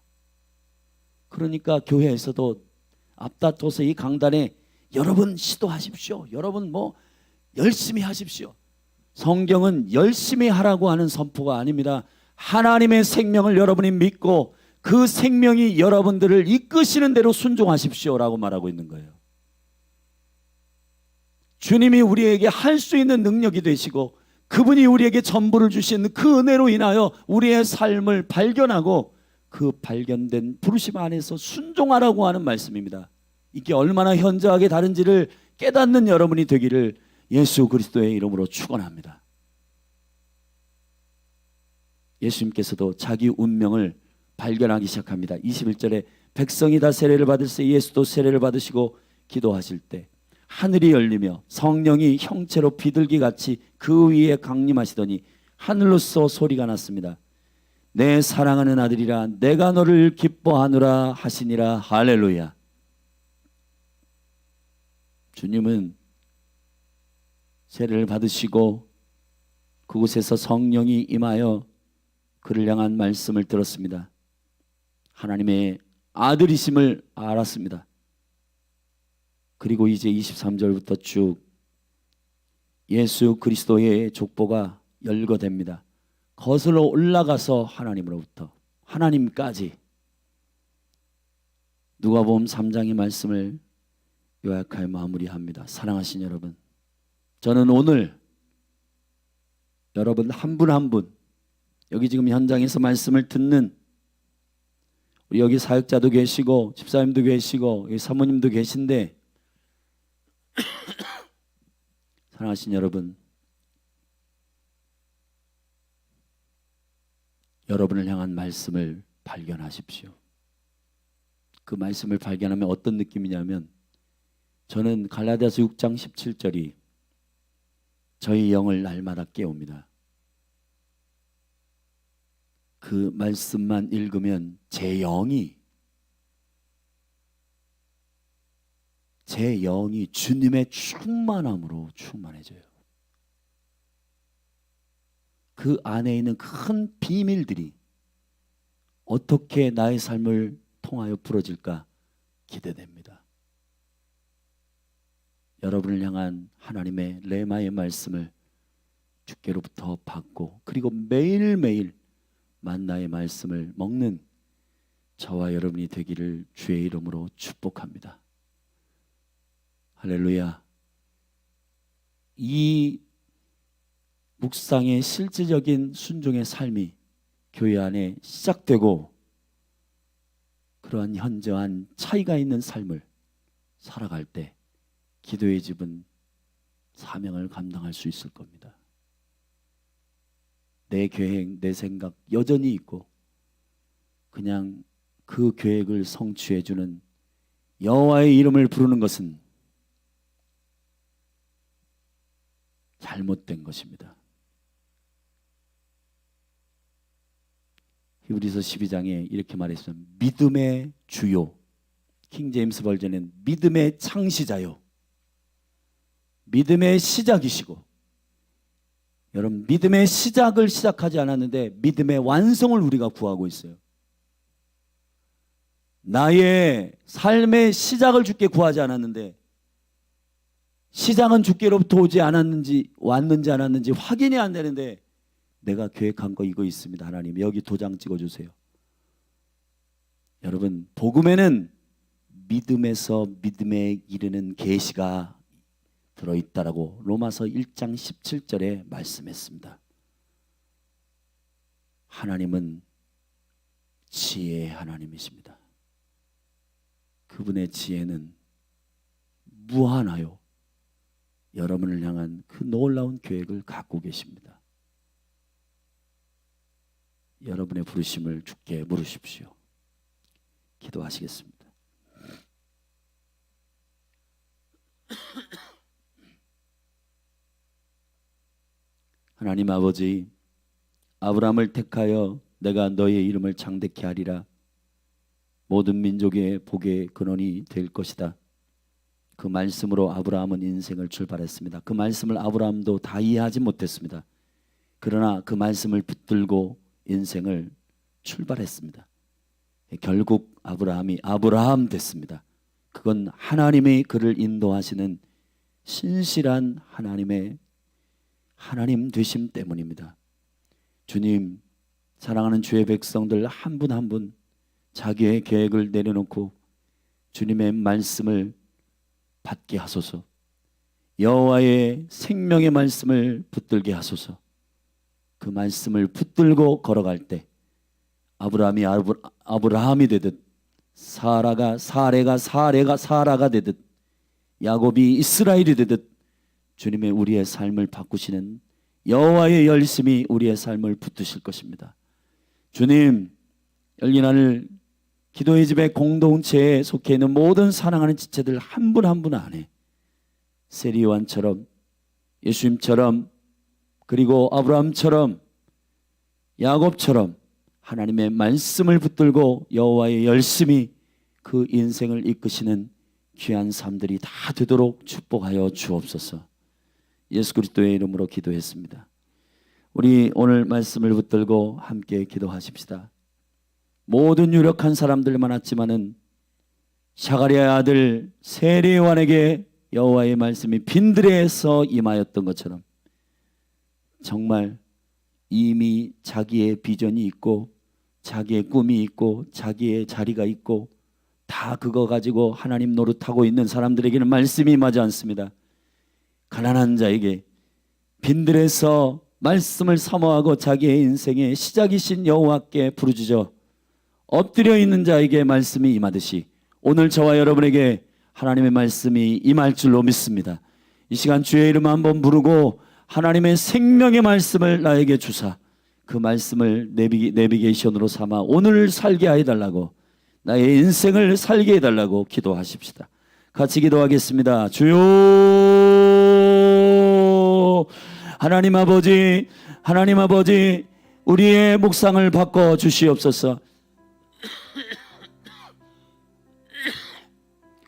그러니까 교회에서도 앞다퉈서 이 강단에 여러분 시도하십시오, 여러분 뭐 열심히 하십시오. 성경은 열심히 하라고 하는 선포가 아닙니다. 하나님의 생명을 여러분이 믿고 그 생명이 여러분들을 이끄시는 대로 순종하십시오라고 말하고 있는 거예요. 주님이 우리에게 할 수 있는 능력이 되시고 그분이 우리에게 전부를 주신 그 은혜로 인하여 우리의 삶을 발견하고 그 발견된 부르심 안에서 순종하라고 하는 말씀입니다. 이게 얼마나 현저하게 다른지를 깨닫는 여러분이 되기를 예수 그리스도의 이름으로 축원합니다. 예수님께서도 자기 운명을 발견하기 시작합니다. 21절에 백성이 다 세례를 받을 때 예수도 세례를 받으시고 기도하실 때 하늘이 열리며 성령이 형체로 비둘기같이 그 위에 강림하시더니 하늘로서 소리가 났습니다. 내 사랑하는 아들이라 내가 너를 기뻐하노라 하시니라. 할렐루야. 주님은 세례를 받으시고 그곳에서 성령이 임하여 그를 향한 말씀을 들었습니다. 하나님의 아들이심을 알았습니다. 그리고 이제 23절부터 쭉 예수 그리스도의 족보가 열거됩니다. 거슬러 올라가서 하나님으로부터 하나님까지 누가복음 3장의 말씀을 요약하여 마무리합니다. 사랑하신 여러분, 저는 오늘 여러분 한 분 한 분, 여기 지금 현장에서 말씀을 듣는 우리 여기 사역자도 계시고 집사님도 계시고 여기 사모님도 계신데 사랑하신 여러분, 여러분을 향한 말씀을 발견하십시오. 그 말씀을 발견하면 어떤 느낌이냐면 저는 갈라디아서 6장 17절이 저희 영을 날마다 깨웁니다. 그 말씀만 읽으면 제 영이 주님의 충만함으로 충만해져요. 그 안에 있는 큰 비밀들이 어떻게 나의 삶을 통하여 풀어질까 기대됩니다. 여러분을 향한 하나님의 레마의 말씀을 주께로부터 받고 그리고 매일매일 만나의 말씀을 먹는 저와 여러분이 되기를 주의 이름으로 축복합니다. 할렐루야. 이 묵상의 실질적인 순종의 삶이 교회 안에 시작되고 그러한 현저한 차이가 있는 삶을 살아갈 때 기도의 집은 사명을 감당할 수 있을 겁니다. 내 계획, 내 생각 여전히 있고 그냥 그 계획을 성취해 주는 여호와의 이름을 부르는 것은 잘못된 것입니다. 히브리서 12장에 이렇게 말했습니다. 믿음의 주요, 킹제임스 버전은 믿음의 창시자요, 믿음의 시작이시고, 여러분 믿음의 시작을 시작하지 않았는데 믿음의 완성을 우리가 구하고 있어요. 나의 삶의 시작을 주께 구하지 않았는데 시작은 주께로부터 오지 않았는지 왔는지 안 왔는지 확인이 안 되는데 내가 계획한 거 이거 있습니다. 하나님 여기 도장 찍어주세요. 여러분 복음에는 믿음에서 믿음에 이르는 계시가 들어있다라고 로마서 1장 17절에 말씀했습니다. 하나님은 지혜의 하나님이십니다. 그분의 지혜는 무한하여 여러분을 향한 그 놀라운 계획을 갖고 계십니다. 여러분의 부르심을 주께 물으십시오. 기도하시겠습니다. 하나님 아버지, 아브라함을 택하여 내가 너의 이름을 장대케 하리라. 모든 민족의 복의 근원이 될 것이다. 그 말씀으로 아브라함은 인생을 출발했습니다. 그 말씀을 아브라함도 다 이해하지 못했습니다. 그러나 그 말씀을 붙들고 인생을 출발했습니다. 결국 아브라함이 아브라함 됐습니다. 그건 하나님이 그를 인도하시는 신실한 하나님 되심 때문입니다. 주님, 사랑하는 주의 백성들 한 분 한 분 자기의 계획을 내려놓고 주님의 말씀을 받게 하소서. 여호와의 생명의 말씀을 붙들게 하소서. 그 말씀을 붙들고 걸어갈 때 아브라함이 아브라함이 되듯, 사라가 사라가 되듯, 야곱이 이스라엘이 되듯 주님의 우리의 삶을 바꾸시는 여호와의 열심이 우리의 삶을 붙드실 것입니다. 주님, 열린 하늘 기도의 집의 공동체에 속해 있는 모든 사랑하는 지체들 한 분 한 분 안에 세리 요한처럼, 예수님처럼, 그리고 아브라함처럼, 야곱처럼 하나님의 말씀을 붙들고 여호와의 열심히 그 인생을 이끄시는 귀한 삶들이 다 되도록 축복하여 주옵소서. 예수 그리스도의 이름으로 기도했습니다. 우리 오늘 말씀을 붙들고 함께 기도하십시다. 모든 유력한 사람들 많았지만은 샤가리아의 아들 세리 요한에게 여호와의 말씀이 빈들에서 임하였던 것처럼 정말 이미 자기의 비전이 있고 자기의 꿈이 있고 자기의 자리가 있고 다 그거 가지고 하나님 노릇하고 있는 사람들에게는 말씀이 임하지 않습니다. 가난한 자에게 빈들에서 말씀을 사모하고 자기의 인생의 시작이신 여호와께 부르짖어 엎드려 있는 자에게 말씀이 임하듯이 오늘 저와 여러분에게 하나님의 말씀이 임할 줄로 믿습니다. 이 시간 주의 이름 한번 부르고 하나님의 생명의 말씀을 나에게 주사 그 말씀을 내비게이션으로 삼아 오늘 살게 해달라고, 나의 인생을 살게 해달라고 기도하십시다. 같이 기도하겠습니다. 주여, 하나님 아버지, 우리의 묵상을 바꿔 주시옵소서.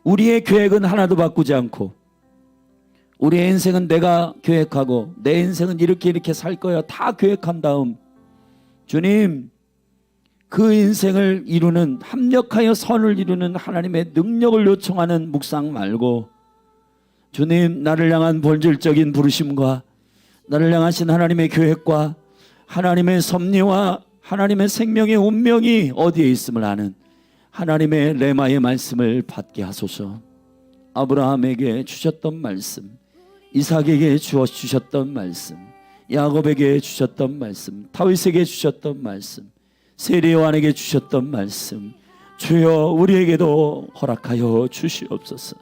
우리의 계획은 하나도 바꾸지 않고 우리의 인생은 내가 계획하고 내 인생은 이렇게 살 거야 다 계획한 다음 주님, 그 인생을 이루는, 합력하여 선을 이루는 하나님의 능력을 요청하는 묵상 말고 주님, 나를 향한 본질적인 부르심과 나를 향하신 하나님의 계획과 하나님의 섭리와 하나님의 생명의 운명이 어디에 있음을 아는 하나님의 레마의 말씀을 받게 하소서. 아브라함에게 주셨던 말씀, 이삭에게 주셨던 말씀, 야곱에게 주셨던 말씀, 다윗에게 주셨던 말씀, 세리 요한에게 주셨던 말씀, 주여 우리에게도 허락하여 주시옵소서.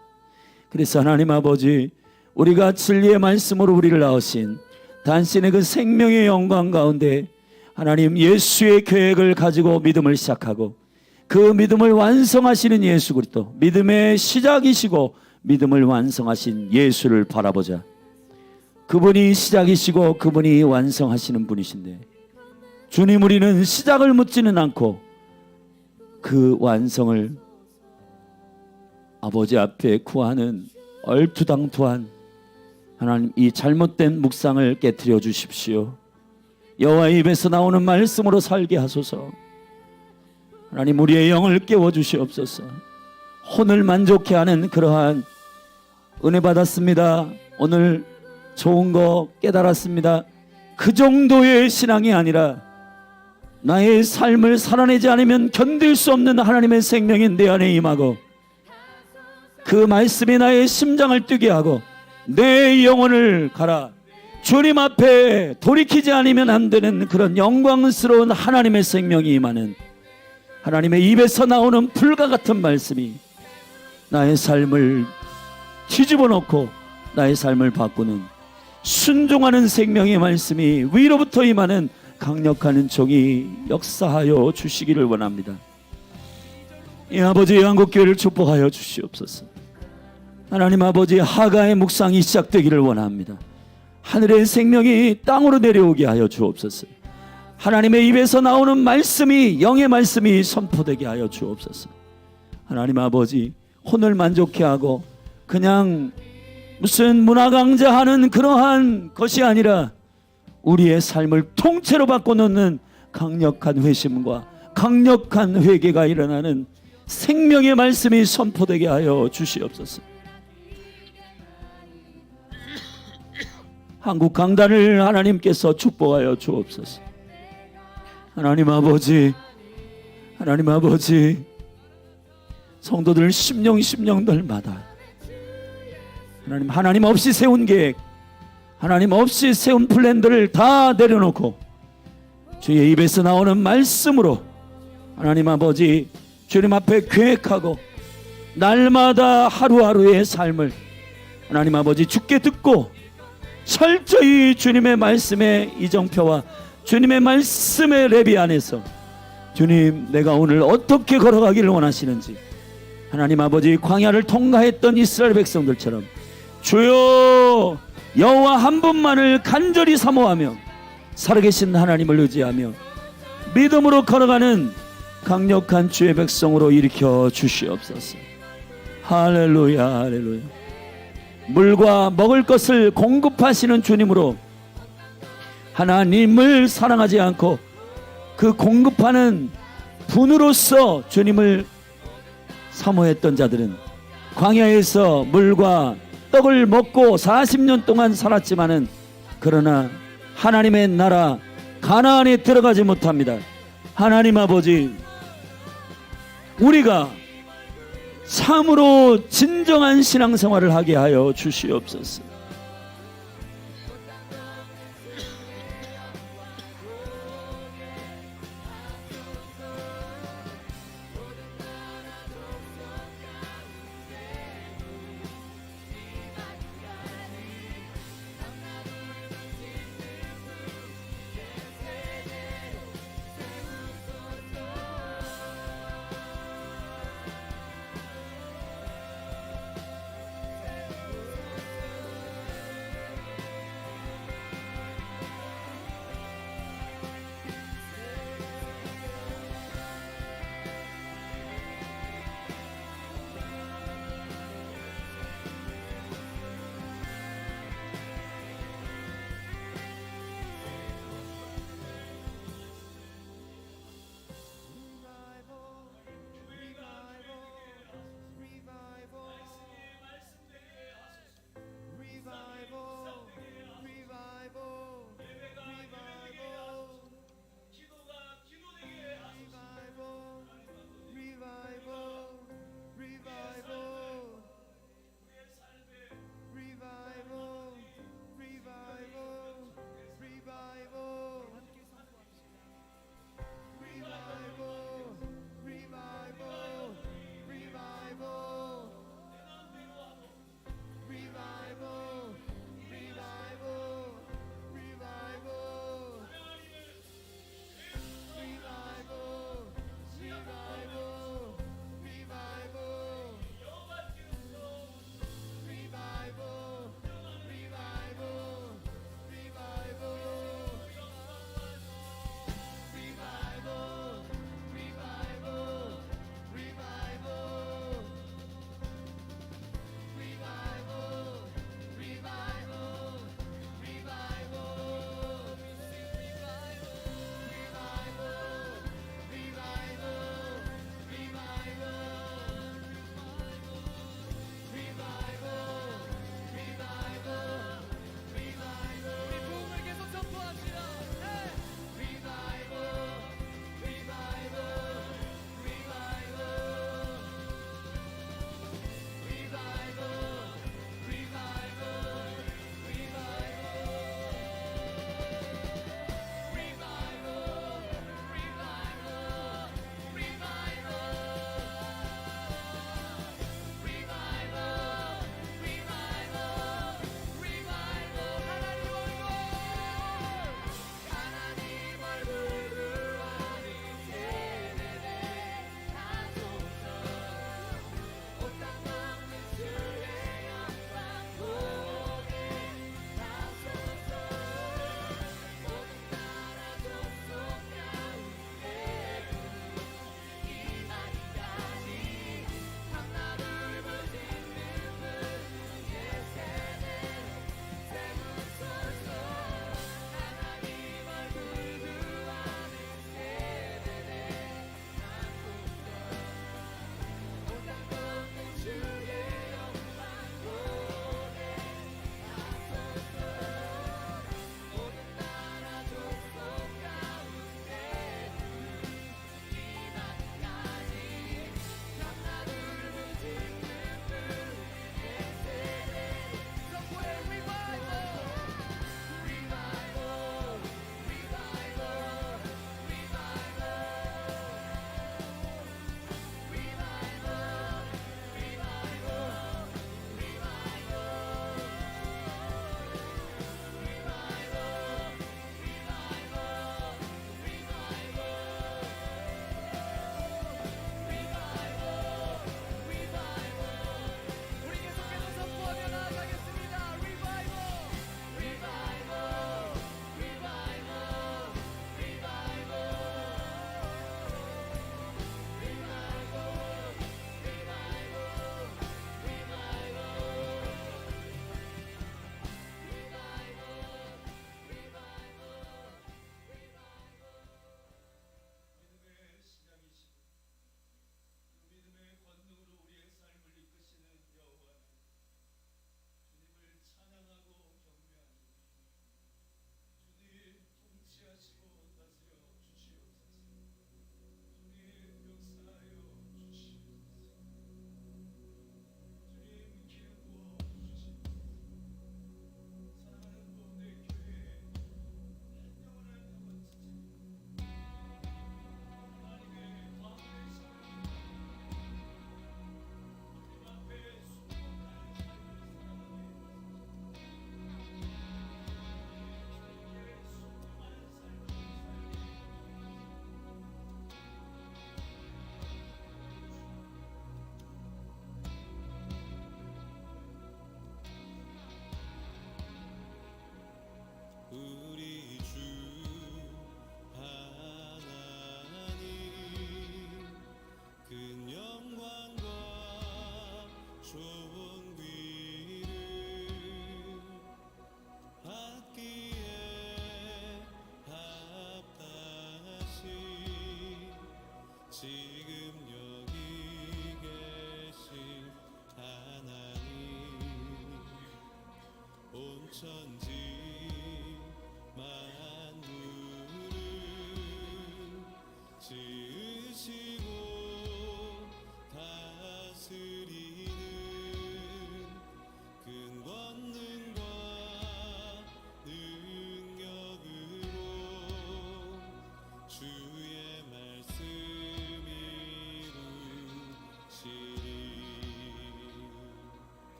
그래서 하나님 아버지, 우리가 진리의 말씀으로 우리를 낳으신 당신의 그 생명의 영광 가운데 하나님 예수의 계획을 가지고 믿음을 시작하고 그 믿음을 완성하시는 예수 그리스도, 믿음의 시작이시고 믿음을 완성하신 예수를 바라보자. 그분이 시작이시고 그분이 완성하시는 분이신데 주님, 우리는 시작을 묻지는 않고 그 완성을 아버지 앞에 구하는 얼투당투한 하나님, 이 잘못된 묵상을 깨트려 주십시오. 여호와의 입에서 나오는 말씀으로 살게 하소서. 하나님, 우리의 영을 깨워 주시옵소서. 혼을 만족해 하는 그러한 은혜 받았습니다. 오늘 좋은 거 깨달았습니다. 그 정도의 신앙이 아니라 나의 삶을 살아내지 않으면 견딜 수 없는 하나님의 생명이 내 안에 임하고 그 말씀이 나의 심장을 뛰게 하고 내 영혼을 가라 주님 앞에 돌이키지 않으면 안 되는 그런 영광스러운 하나님의 생명이 임하는, 하나님의 입에서 나오는 불과 같은 말씀이 나의 삶을 뒤집어 놓고 나의 삶을 바꾸는 순종하는 생명의 말씀이 위로부터 임하는 강력한 은총이 역사하여 주시기를 원합니다. 이 아버지의 한국교회를 축복하여 주시옵소서. 하나님 아버지, 하가의 묵상이 시작되기를 원합니다. 하늘의 생명이 땅으로 내려오게 하여 주옵소서. 하나님의 입에서 나오는 말씀이, 영의 말씀이 선포되게 하여 주옵소서. 하나님 아버지, 혼을 만족해 하고 그냥 무슨 문화 강자하는 그러한 것이 아니라 우리의 삶을 통째로 바꿔놓는 강력한 회심과 강력한 회개가 일어나는 생명의 말씀이 선포되게 하여 주시옵소서. 한국 강단을 하나님께서 축복하여 주옵소서. 하나님 아버지, 하나님 아버지, 성도들 심령들마다 하나님 없이 세운 계획, 하나님 없이 세운 플랜들을 다 내려놓고 주의 입에서 나오는 말씀으로 하나님 아버지, 주님 앞에 계획하고 날마다 하루하루의 삶을 하나님 아버지 주께 듣고 철저히 주님의 말씀의 이정표와 주님의 말씀의 레비 안에서 주님, 내가 오늘 어떻게 걸어가기를 원하시는지 하나님 아버지, 광야를 통과했던 이스라엘 백성들처럼 주여 여호와 한 분만을 간절히 사모하며 살아계신 하나님을 의지하며 믿음으로 걸어가는 강력한 주의 백성으로 일으켜 주시옵소서. 할렐루야, 할렐루야. 물과 먹을 것을 공급하시는 주님으로 하나님을 사랑하지 않고 그 공급하는 분으로서 주님을 사모했던 자들은 광야에서 물과 떡을 먹고 40년 동안 살았지만은 그러나 하나님의 나라 가나안에 들어가지 못합니다. 하나님 아버지, 우리가 참으로 진정한 신앙생활을 하게 하여 주시옵소서.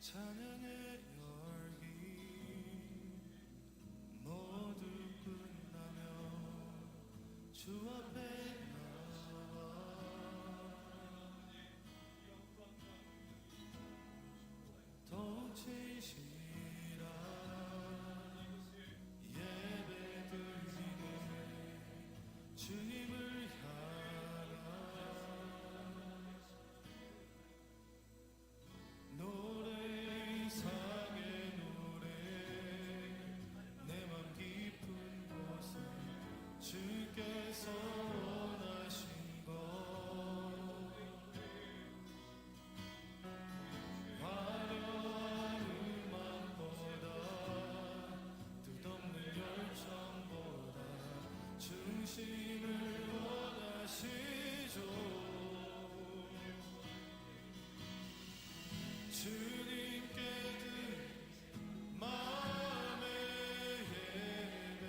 찬양의 열기 모두 끝나면 주 앞에 나와 더욱 진실한 예배 드리네 주님을 향한 주님께 드린 마음의 예배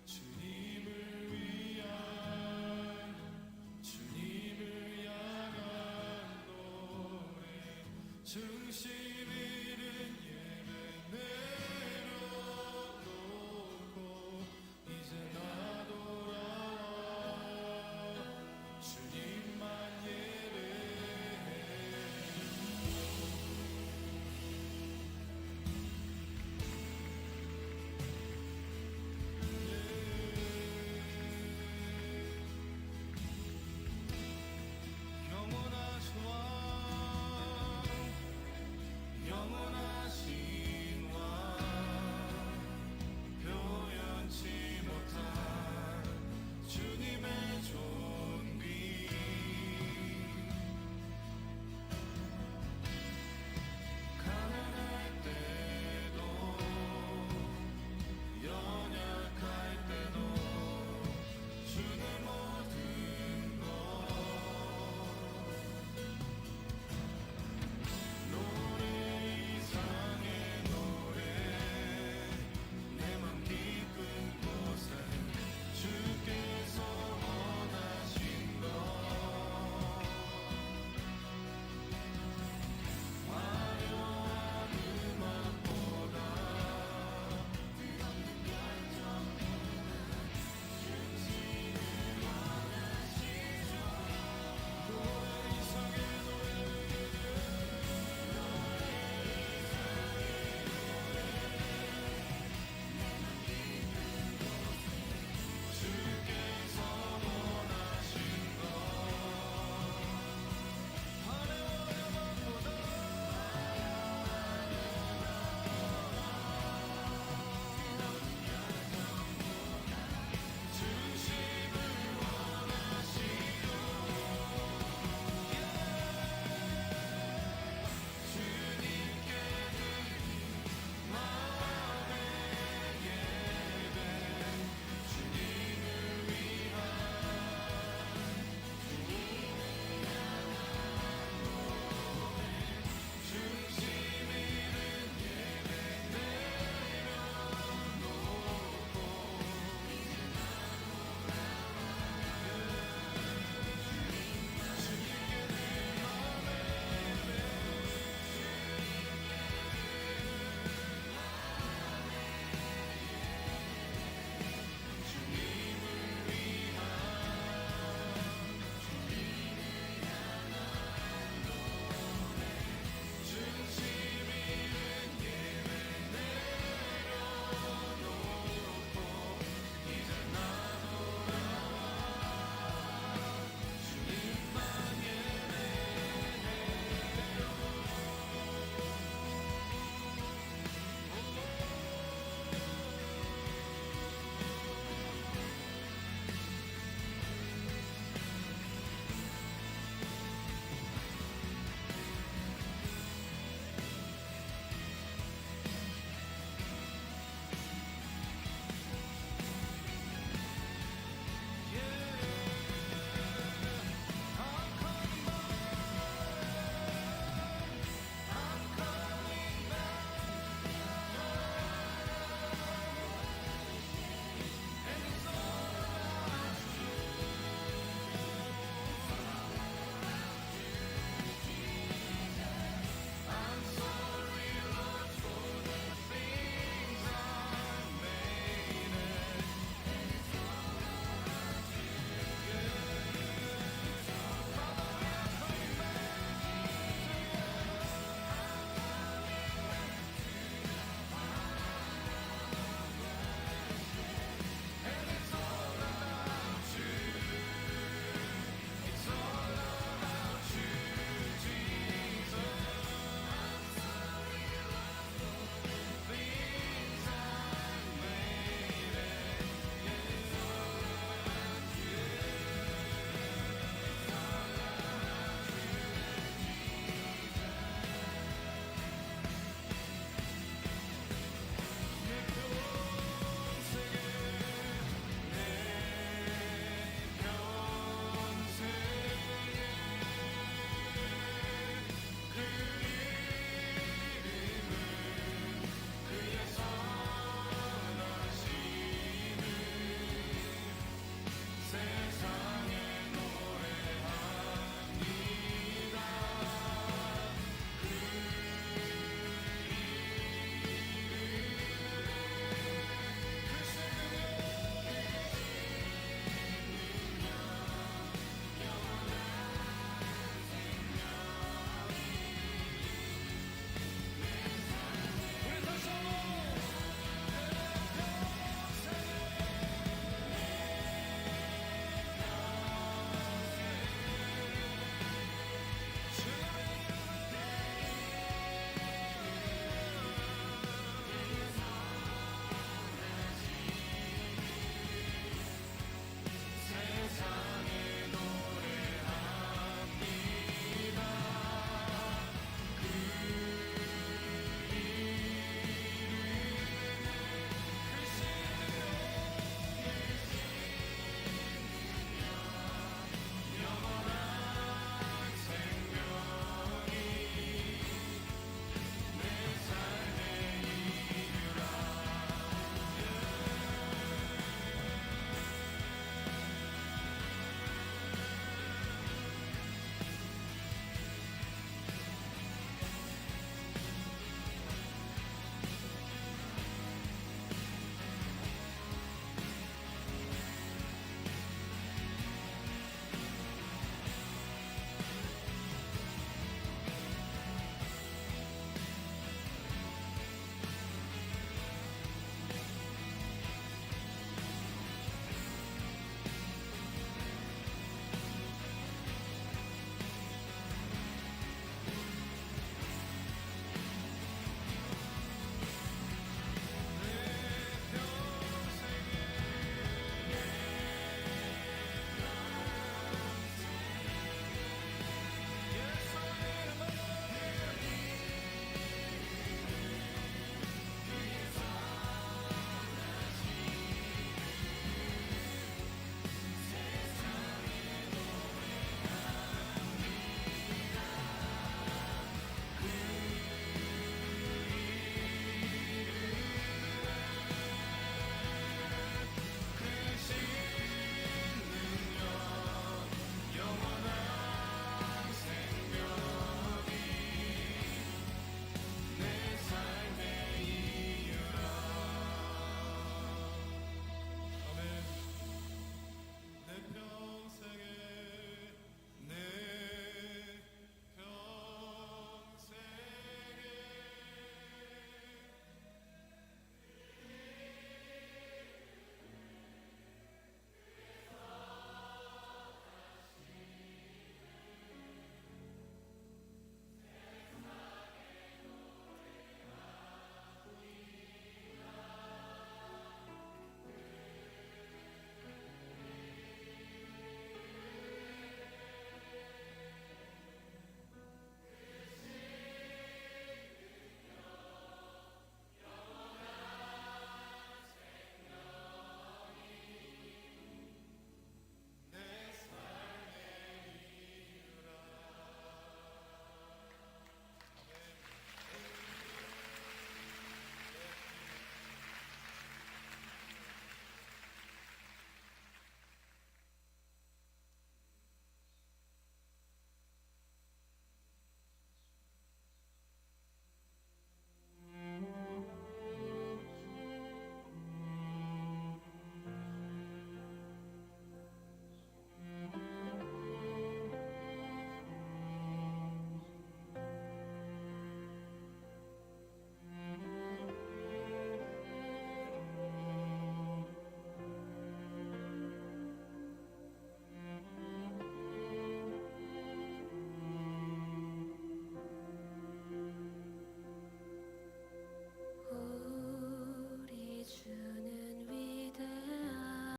주님을 위한 주님을 향한 노래 중심